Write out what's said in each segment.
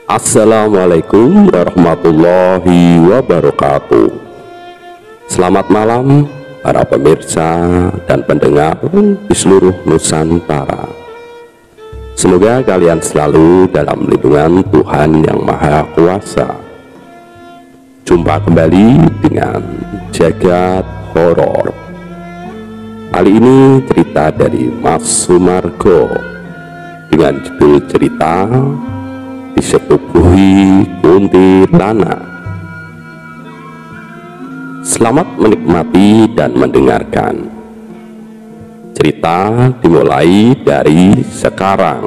Assalamualaikum warahmatullahi wabarakatuh. Selamat malam para pemirsa dan pendengar di seluruh Nusantara. Semoga kalian selalu dalam lindungan Tuhan Yang Maha Kuasa. Jumpa kembali dengan Jagat Horor. Kali ini cerita dari Mas Sumargo dengan judul cerita Disetubuhi Kuntilanak. Selamat menikmati dan mendengarkan. Cerita dimulai dari sekarang.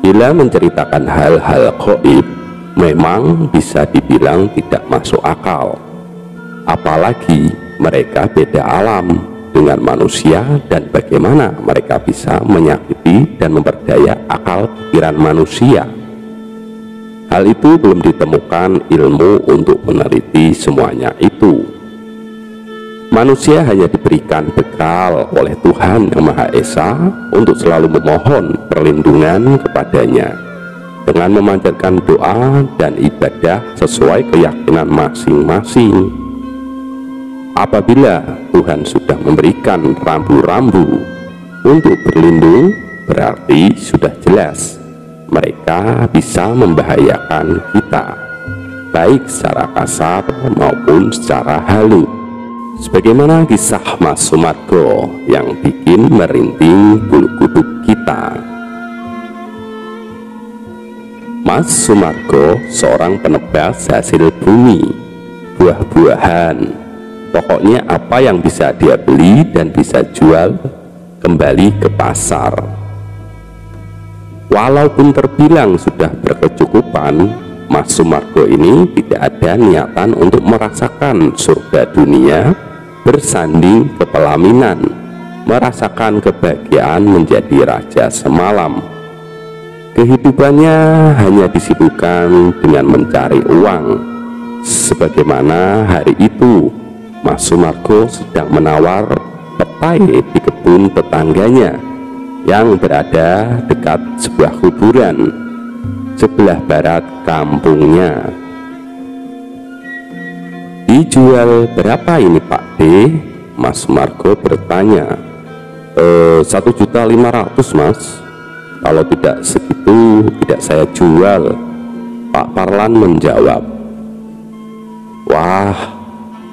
Bila menceritakan hal-hal gaib, memang bisa dibilang tidak masuk akal. Apalagi mereka beda alam dengan manusia, dan bagaimana mereka bisa menyakiti dan memperdaya akal pikiran manusia. Hal itu belum ditemukan ilmu untuk meneliti semuanya itu. Manusia hanya diberikan bekal oleh Tuhan Yang Maha Esa untuk selalu memohon perlindungan kepadanya dengan memanjatkan doa dan ibadah sesuai keyakinan masing-masing. Apabila Tuhan sudah memberikan rambu-rambu untuk berlindung, berarti sudah jelas mereka bisa membahayakan kita, baik secara kasar maupun secara halus. Sebagaimana kisah Mas Sumargo yang bikin merinding bulu kuduk kita. Mas Sumargo seorang penebas hasil bumi, buah-buahan. Pokoknya apa yang bisa dia beli dan bisa jual kembali ke pasar. Walaupun terbilang sudah berkecukupan, Mas Sumargo ini tidak ada niatan untuk merasakan surga dunia, bersanding ke pelaminan, merasakan kebahagiaan menjadi raja semalam. Kehidupannya hanya disibukkan dengan mencari uang. Sebagaimana hari itu Mas Sumargo sedang menawar petai di kebun tetangganya yang berada dekat sebuah kuburan sebelah barat kampungnya. Dijual berapa ini Pak D? Mas Sumargo bertanya. 1.500.000 Mas. Kalau tidak segitu tidak saya jual, Pak Parlan menjawab. Wah,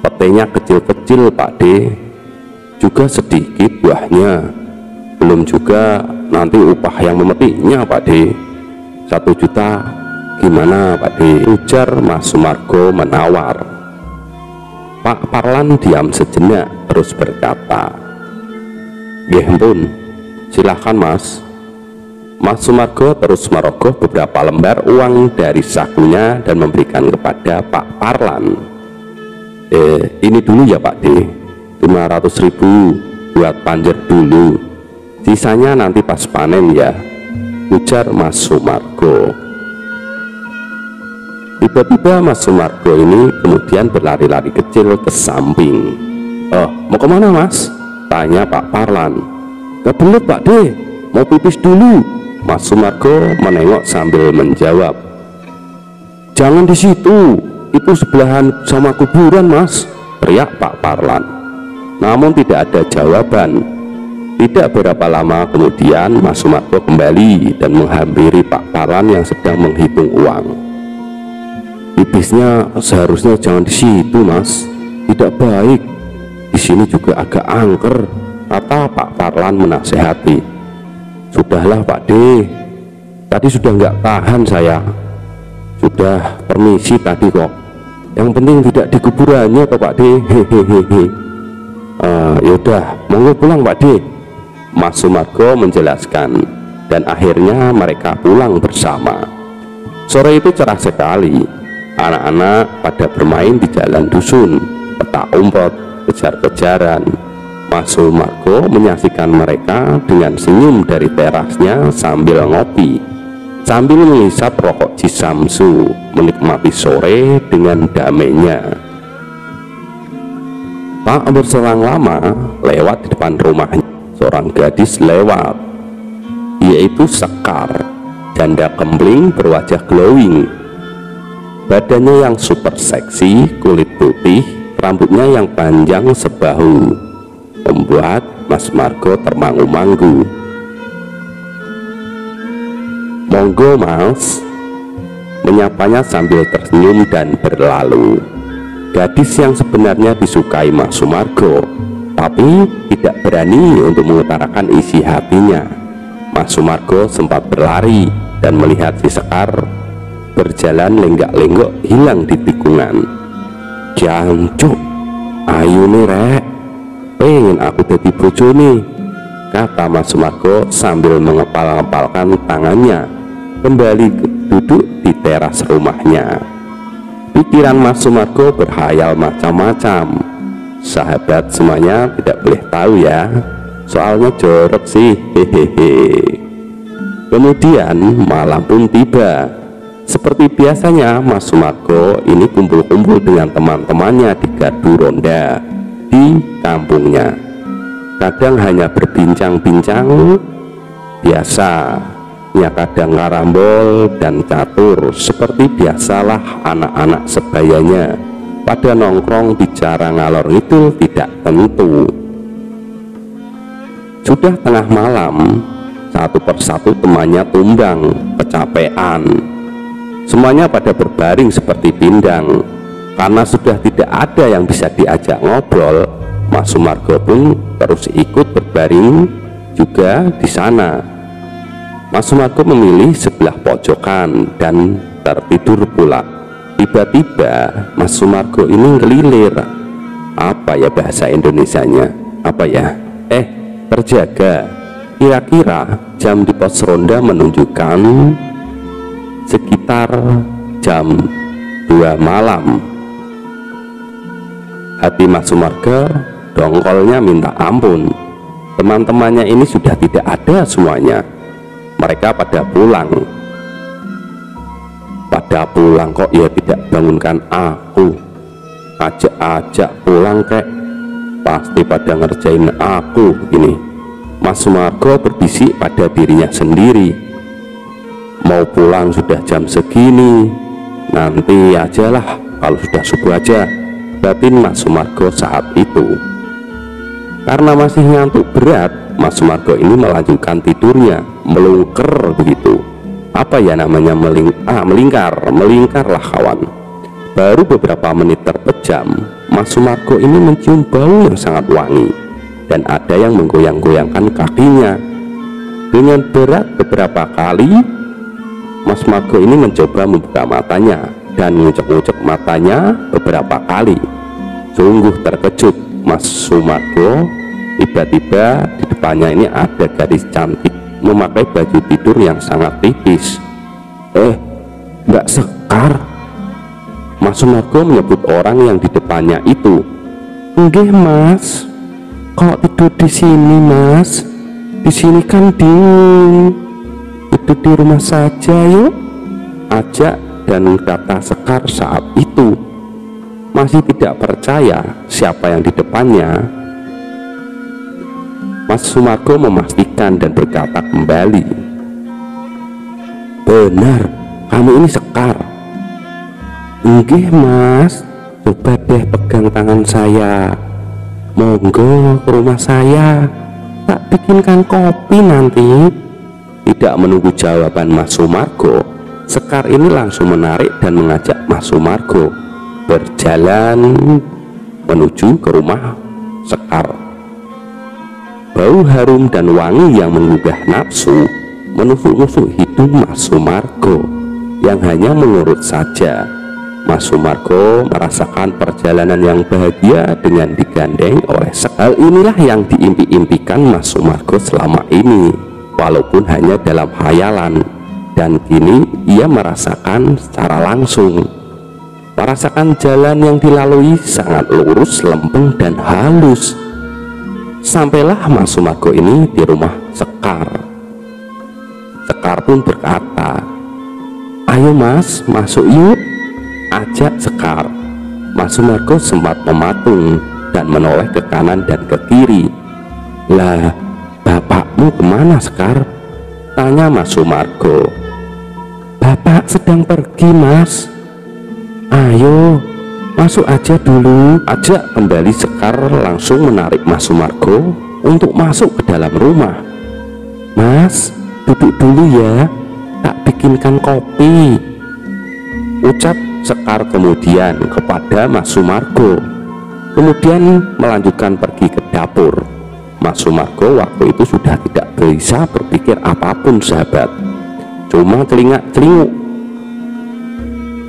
petainya kecil-kecil Pak D, juga sedikit buahnya, belum juga nanti upah yang memetiknya Pak D. 1 juta gimana Pak D? Ujar Mas Sumargo menawar. Pak Parlan diam sejenak terus berkata, nggih pun, silahkan Mas. Mas Sumargo terus merogoh beberapa lembar uang dari sakunya dan memberikan kepada Pak Parlan. Ini dulu ya Pak D, 500.000 buat panjer dulu, sisanya nanti pas panen ya, ujar Mas Sumargo. Tiba-tiba Mas Sumargo ini kemudian berlari-lari kecil ke samping. Mau kemana Mas? Tanya Pak Parlan. Kebelet Pak D, mau pipis dulu. Mas Sumargo menengok sambil menjawab. Jangan di situ, itu sebelahan sama kuburan Mas, teriak Pak Parlan. Namun tidak ada jawaban. Tidak berapa lama kemudian Mas Sumargo kembali dan menghampiri Pak Parlan yang sedang menghitung uang. Pipisnya seharusnya jangan di situ Mas, tidak baik. Di sini juga agak angker, kata Pak Parlan menasehati. Sudahlah Pak D, tadi sudah nggak tahan saya, sudah permisi tadi kok. Yang penting tidak di kuburannya kok Pak D. Hehehe. Yaudah, monggo pulang Pak D, Mas Sumargo menjelaskan. Dan akhirnya mereka pulang bersama. Sore itu cerah sekali. Anak-anak pada bermain di jalan dusun, petak umpet, kejar-kejaran. Mas Sumargo menyaksikan mereka dengan senyum dari terasnya sambil ngopi, sambil menghisap rokok Cisamsu, menikmati sore dengan damainya. Tak berselang lama, lewat di depan rumahnya seorang gadis lewat, yaitu Sekar. janda kempling berwajah glowing. Badannya yang super seksi, kulit putih, rambutnya yang panjang sebahu, membuat Mas Margo termangu-manggu. "Monggo Mas," menyapanya sambil tersenyum dan berlalu. Gadis yang sebenarnya disukai Mas Sumargo, tapi tidak berani untuk mengutarakan isi hatinya. Mas Sumargo sempat berlari dan melihat si Sekar berjalan lenggak-lenggok hilang di tikungan. "Jancuk, ayo nih rek, pengen aku jadi bojone," kata Mas Sumargo sambil mengepal-ngepalkan tangannya kembali duduk di teras rumahnya. Pikiran Mas Sumargo berhayal macam-macam. Sahabat semuanya tidak boleh tahu ya, soalnya jorok sih, hehehe. Kemudian malam pun tiba. Seperti biasanya Mas Sumargo ini kumpul-kumpul dengan teman-temannya di gardu ronda di kampungnya. Kadang hanya berbincang-bincang biasa, ya kadang karambol dan catur seperti biasalah anak-anak sebayanya. Pada nongkrong bicara ngalor ngidul tidak tentu. Sudah tengah malam, satu persatu temannya tumbang, kecapean. Semuanya pada berbaring seperti pindang. Karena sudah tidak ada yang bisa diajak ngobrol, Mas Sumargo pun terus ikut berbaring juga di sana. Mas Sumargo memilih sebelah pojokan dan tertidur pula. Tiba-tiba Mas Sumargo ini ngelilir. Apa ya bahasa Indonesianya? Apa ya? Terjaga. Kira-kira jam di pos ronda menunjukkan sekitar jam 2 malam. Hati Mas Sumargo dongkolnya minta ampun. Teman-temannya ini sudah tidak ada semuanya. Mereka pada pulang. Kok ya tidak bangunkan aku. Ajak-ajak pulang kek, pasti pada ngerjain aku ini. Mas Sumargo berbisik pada dirinya sendiri. Mau pulang sudah jam segini, nanti ajalah kalau sudah subuh aja, batin Mas Sumargo saat itu. Karena masih ngantuk berat, Mas Sumargo ini melanjutkan tidurnya, melungker begitu. Apa ya namanya, melingkarlah kawan. Baru beberapa menit terpejam, Mas Sumargo ini mencium bau yang sangat wangi, dan ada yang menggoyang-goyangkan kakinya. Dengan berat beberapa kali, Mas Sumargo ini mencoba membuka matanya dan ngucek-ngucek matanya beberapa kali. Sungguh terkejut Mas Sumargo. Tiba-tiba di depannya ini ada gadis cantik memakai baju tidur yang sangat tipis. Mbak Sekar, Mas Sumargo menyebut orang yang di depannya itu. "Nggih Mas, kok tidur di sini Mas? Di sini kan dingin. Tidur di rumah saja yuk," ajak dan kata Sekar saat itu. Masih tidak percaya siapa yang di depannya, Mas Sumargo memastikan dan berkata kembali, "Benar, kamu ini Sekar." "Nggih Mas, coba deh pegang tangan saya. Monggo ke rumah saya, tak bikinkan kopi nanti." Tidak menunggu jawaban Mas Sumargo, Sekar ini langsung menarik dan mengajak Mas Sumargo berjalan menuju ke rumah Sekar. Bau harum dan wangi yang menggugah nafsu menusuk-nusuk hidung Mas Sumargo yang hanya mengurut saja. Mas Sumargo merasakan perjalanan yang bahagia dengan digandeng oleh Sekar. Hal inilah yang diimpi-impikan Mas Sumargo selama ini, walaupun hanya dalam khayalan, dan kini ia merasakan secara langsung. Merasakan jalan yang dilalui sangat lurus, lempeng dan halus. Sampailah Mas Sumargo ini di rumah Sekar. Sekar pun berkata, "Ayo Mas, masuk yuk," ajak Sekar. Mas Sumargo sempat mematung dan menoleh ke kanan dan ke kiri. "Lah, bapakmu kemana Sekar?" tanya Mas Sumargo. Bapak sedang pergi, Mas. Ayo, masuk aja dulu. Ajak kembali Sekar langsung menarik Mas Sumargo untuk masuk ke dalam rumah. Mas, duduk dulu ya, tak bikinkan kopi, ucap Sekar kemudian kepada Mas Sumargo. Kemudian melanjutkan pergi ke dapur. Mas Sumargo waktu itu sudah tidak bisa berpikir apapun, sahabat. Cuma celingak-celinguk.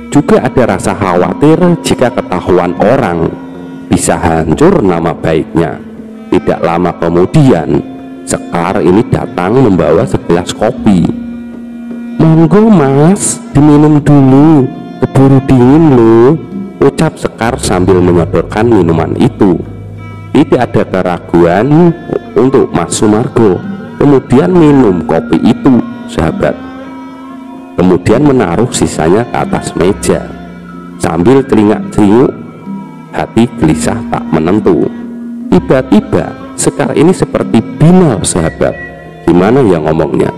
Juga ada rasa khawatir jika ketahuan orang, bisa hancur nama baiknya. Tidak lama kemudian Sekar ini datang membawa segelas kopi. Monggo Mas, diminum dulu, keburu dingin loh, ucap Sekar sambil menyodorkan minuman itu. Tidak ada keraguan untuk Mas Sumargo kemudian minum kopi itu, sahabat. Kemudian menaruh sisanya ke atas meja sambil celingak-celinguk, hati gelisah tak menentu. Tiba-tiba Sekar ini seperti binal, sahabat. Gimana ya ngomongnya?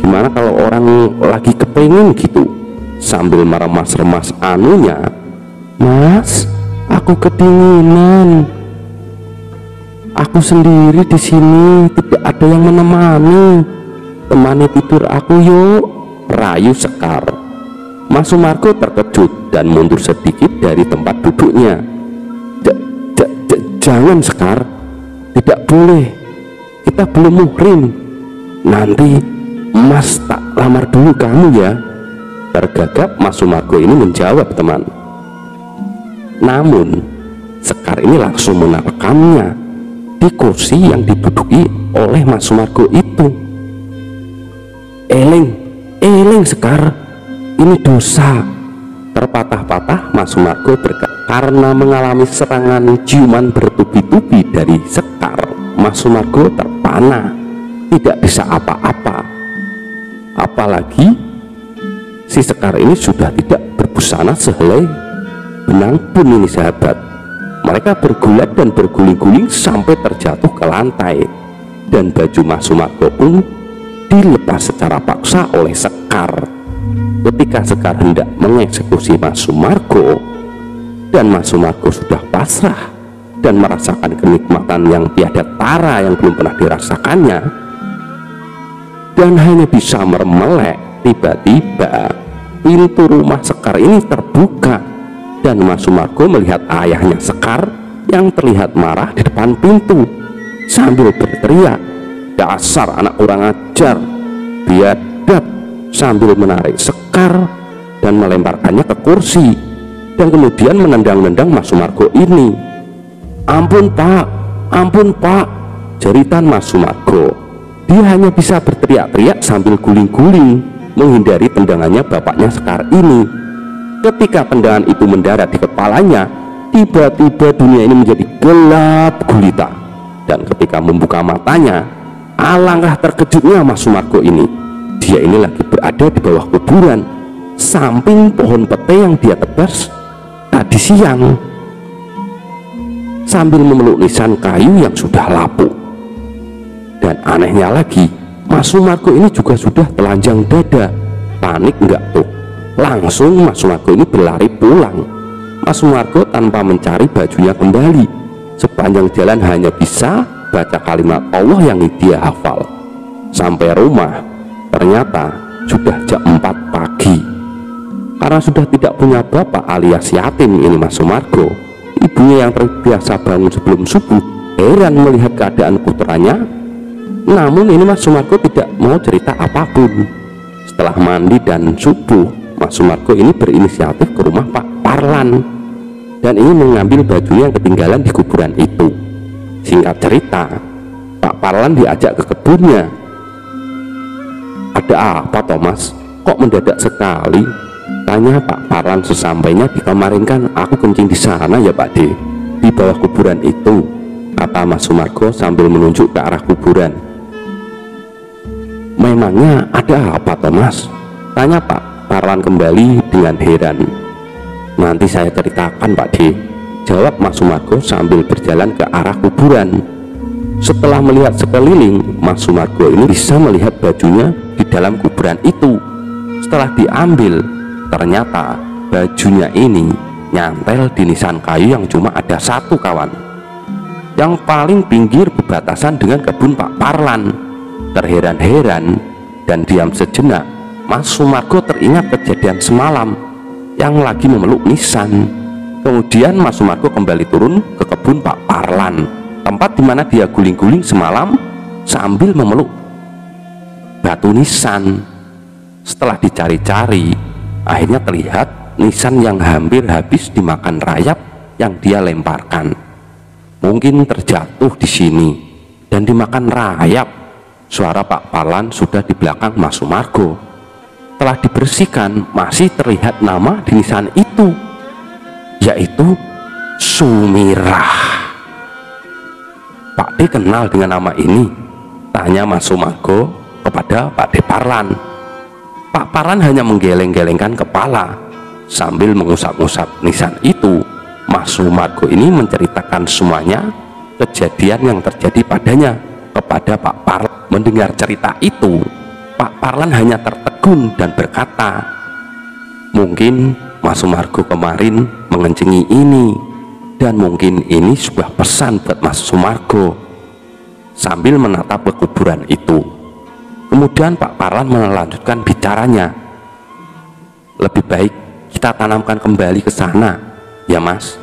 Gimana kalau orang lagi kepengen gitu, sambil meremas-remas anunya, Mas, aku kedinginan. Aku sendiri di sini, tidak ada yang menemani. Temani tidur aku yuk, rayu Sekar. Mas Sumargo terkejut dan mundur sedikit dari tempat duduknya. Jangan Sekar, tidak boleh, kita belum muhrim. Nanti Mas tak lamar dulu kamu ya. Tergagap Mas Sumargo ini menjawab, teman. Namun Sekar ini langsung menerekamnya di kursi yang diduduki oleh Mas Sumargo itu. Eling Sekar, ini dosa. Terpatah-patah Mas Sumargo berkata, karena mengalami serangan ciuman bertubi-tubi dari Sekar, Mas Sumargo terpana, tidak bisa apa-apa. Apalagi si Sekar ini sudah tidak berbusana sehelai benang pun ini, sahabat. Mereka bergulat dan berguling-guling sampai terjatuh ke lantai, dan baju Mas Sumargo pun dilepas secara paksa oleh Sekar. Ketika Sekar hendak mengeksekusi Mas Sumargo, dan Mas Sumargo sudah pasrah dan merasakan kenikmatan yang tiada tara yang belum pernah dirasakannya, dan hanya bisa meremelek, tiba-tiba pintu rumah Sekar ini terbuka, dan Mas Sumargo melihat ayahnya Sekar yang terlihat marah di depan pintu sambil berteriak, dasar anak kurang ajar, biadab, sambil menarik Sekar dan melemparkannya ke kursi, dan kemudian menendang-nendang Mas Sumargo ini. Ampun pak, jeritan Mas Sumargo. Dia hanya bisa berteriak-teriak sambil guling-guling menghindari tendangannya bapaknya Sekar ini. Ketika tendangan itu mendarat di kepalanya, tiba-tiba dunia ini menjadi gelap gulita, dan ketika membuka matanya, alangkah terkejutnya Mas Sumargo ini. Dia ini lagi berada di bawah kuburan, samping pohon pete yang dia tebas tadi siang, sambil memeluk nisan kayu yang sudah lapuk. Dan anehnya lagi, Mas Sumargo ini juga sudah telanjang dada. Panik enggak tuh? Langsung Mas Sumargo ini berlari pulang. Mas Sumargo tanpa mencari bajunya kembali. Sepanjang jalan hanya bisa baca kalimat Allah yang dia hafal. Sampai rumah ternyata sudah jam 4 pagi. Karena sudah tidak punya bapak alias yatim ini Mas Sumargo, ibunya yang terbiasa bangun sebelum subuh heran melihat keadaan putranya. Namun ini Mas Sumargo tidak mau cerita apapun. Setelah mandi dan subuh, Mas Sumargo ini berinisiatif ke rumah Pak Parlan dan ingin mengambil bajunya yang ketinggalan di kuburan itu. Singkat cerita, Pak Parlan diajak ke kebunnya. Ada apa Thomas? Kok mendadak sekali? Tanya Pak Parlan sesampainya di kemarin. Kan aku kencing di sana ya Pak D, di bawah kuburan itu, kata Mas Sumargo sambil menunjuk ke arah kuburan. Memangnya ada apa Thomas? Tanya Pak Parlan kembali dengan heran. Nanti saya ceritakan Pak D, jawab Mas Sumargo sambil berjalan ke arah kuburan. Setelah melihat sekeliling, Mas Sumargo ini bisa melihat bajunya di dalam kuburan itu. Setelah diambil, ternyata bajunya ini nyantel di nisan kayu yang cuma ada satu kawan, yang paling pinggir berbatasan dengan kebun Pak Parlan. Terheran-heran dan diam sejenak, Mas Sumargo teringat kejadian semalam yang lagi memeluk nisan. Kemudian Mas Sumargo kembali turun ke kebun Pak Parlan, tempat dimana dia guling-guling semalam sambil memeluk batu nisan. Setelah dicari-cari, akhirnya terlihat nisan yang hampir habis dimakan rayap yang dia lemparkan. Mungkin terjatuh di sini dan dimakan rayap. Suara Pak Parlan sudah di belakang Mas Sumargo. Telah dibersihkan, masih terlihat nama di nisan itu, yaitu Sumirah. Pak D kenal dengan nama ini? Tanya Mas Sumargo kepada Pak D Parlan. Pak Parlan hanya menggeleng-gelengkan kepala sambil mengusap-usap nisan itu. Mas Sumargo ini menceritakan semuanya kejadian yang terjadi padanya kepada Pak Parlan. Mendengar cerita itu, Pak Parlan hanya tertegun dan berkata, mungkin Mas Sumargo kemarin mengencengi ini, dan mungkin ini sebuah pesan buat Mas Sumargo. Sambil menatap kuburan itu, kemudian Pak Parlan melanjutkan bicaranya. Lebih baik kita tanamkan kembali ke sana, ya Mas,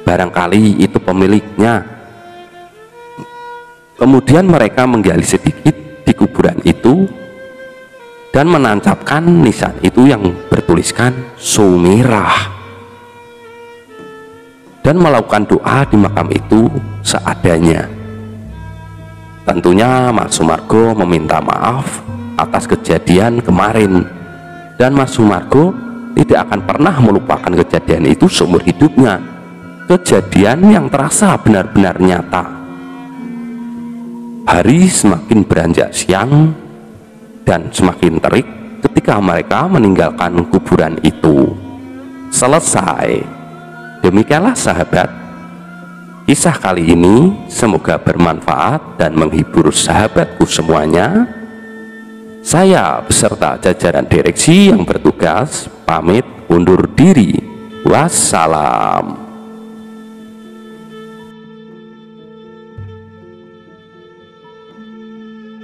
barangkali itu pemiliknya. Kemudian mereka menggali sedikit di kuburan itu dan menancapkan nisan itu yang bertuliskan Sumirah, dan melakukan doa di makam itu seadanya. Tentunya Mas Sumargo meminta maaf atas kejadian kemarin, dan Mas Sumargo tidak akan pernah melupakan kejadian itu seumur hidupnya. Kejadian yang terasa benar-benar nyata. Hari semakin beranjak siang dan semakin terik ketika mereka meninggalkan kuburan itu. Selesai. Demikianlah sahabat, kisah kali ini semoga bermanfaat dan menghibur sahabatku semuanya. Saya beserta jajaran direksi yang bertugas pamit undur diri. Wassalam.